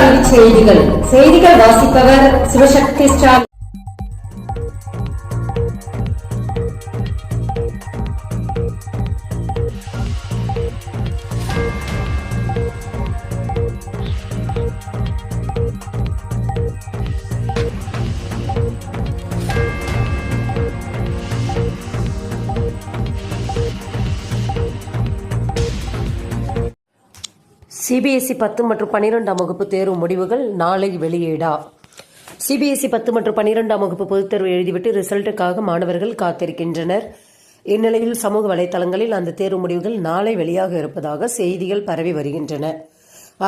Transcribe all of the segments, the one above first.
காலையில் செய்திகள் வாசிப்பவர் சிவசக்தி ஸ்டாலின். சிபிஎஸ்இ 10 மற்றும் 12ஆம் வகுப்பு தேர்வு முடிவுகள் நாளை வெளியீடா? சிபிஎஸ்இ 10 மற்றும் 12ஆம் வகுப்பு பொதுத் தேர்வு எழுதிவிட்டு ரிசல்ட்டுக்காக மாணவர்கள் காத்திருக்கின்றனர். இந்நிலையில் சமூக வலைதளங்களில் அந்த தேர்வு முடிவுகள் நாளை வெளியாக இருப்பதாக செய்திகள் பரவி வருகின்றன.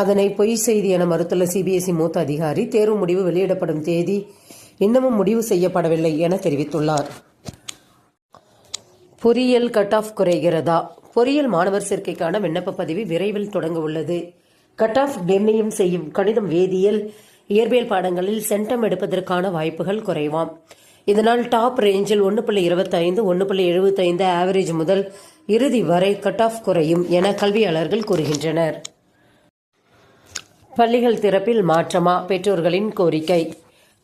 அதனை பொய் செய்தி என மறுத்துள்ள சிபிஎஸ்இ மூத்த அதிகாரி, தேர்வு முடிவு வெளியிடப்படும் தேதி இன்னமும் முடிவு செய்யப்படவில்லை என தெரிவித்துள்ளார். பொறியியல் கட் ஆஃப் குறைகிறதா? பொறியியல் மாணவர் சேர்க்கைக்கான விண்ணப்ப பதிவு விரைவில் தொடங்க உள்ளது. கட் ஆஃப் நிர்ணயம் செய்யும் கணிதம், வேதியியல், இயற்பியல் பாடங்களில் சென்டம் எடுப்பதற்கான வாய்ப்புகள் குறைவாம். இதனால் டாப் ரேஞ்சில் 1.25, 1.75 ஆவரேஜ் முதல் இறுதி வரை கட் ஆஃப் குறையும் என கல்வியாளர்கள் கூறுகின்றனர். பள்ளிகள் திறப்பில் மாற்றமா? பெற்றோர்களின் கோரிக்கை.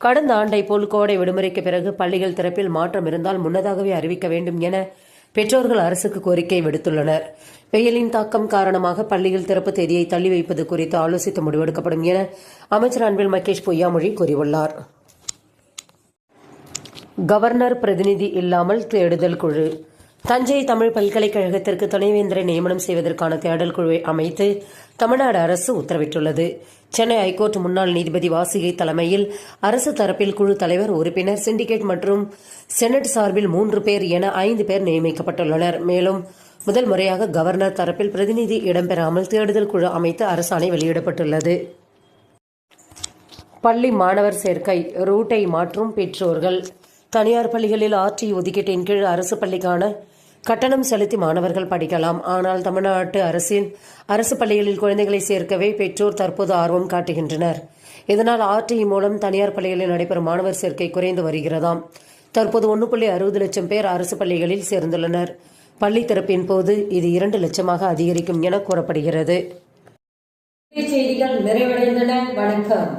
கடந்த ஆண்டை போல் கோடை விடுமுறைக்கு பிறகு பள்ளிகள் திறப்பில் மாற்றம் இருந்தால் முன்னதாகவே அறிவிக்க வேண்டும் என பெற்றோர்கள் அரசுக்கு கோரிக்கை விடுத்துள்ளனர். வெயிலின் தாக்கம் காரணமாக பள்ளிகள் திறப்பு தேதியை தள்ளி வைப்பது குறித்து ஆலோசித்து முடிவெடுக்கப்படும் என அமைச்சர் அன்பில் மகேஷ் பொய்யாமொழி கூறியுள்ளார். கவர்னர் பிரதிநிதி இல்லாமல் தேடுதல் குழு. தஞ்சை தமிழ் பல்கலைக்கழகத்திற்கு துணைவேந்தரை நியமனம் செய்வதற்கான தேடல் குழுவை அமைத்து தமிழ்நாடு அரசு உத்தரவிட்டுள்ளது. சென்னை ஐகோர்ட் முன்னாள் நீதிபதி வாசிகை தலைமையில் அரசு தரப்பில் குழு தலைவர், உறுப்பினர், சிண்டிகேட் மற்றும் செனட் சார்பில் 3 பேர் என 5 பேர் நியமிக்கப்பட்டுள்ளனர். மேலும் முதல் முறையாக கவர்னர் தரப்பில் பிரதிநிதி இடம்பெறாமல் தேடுதல் குழு அமைத்து அரசாணை வெளியிடப்பட்டுள்ளது. பள்ளி மாணவர் சேர்க்கை ரூட்டை மாற்றும் பெற்றோர்கள். தனியார் பள்ளிகளில் ஆர்டி ஒதுக்கீட்டின் கீழ் அரசு பள்ளிக்கான கட்டணம் செலுத்தி மாணவர்கள் படிக்கலாம். ஆனால் தமிழ்நாட்டு அரசு பள்ளிகளில் குழந்தைகளை சேர்க்கவே பெற்றோர் தற்போது ஆர்வம் காட்டுகின்றனர். இதனால் ஆர்டி மூலம் தனியார் பள்ளிகளில் நடைபெறும் மாணவர் சேர்க்கை குறைந்து வருகிறதாம். தற்போது 1.60 லட்சம் பேர் அரசு பள்ளிகளில் சேர்ந்துள்ளனர். பள்ளி திறப்பின் போது இது 2 லட்சமாக அதிகரிக்கும் என கூறப்படுகிறது. செய்திகள் நிறைவடைந்தன. வணக்கம்.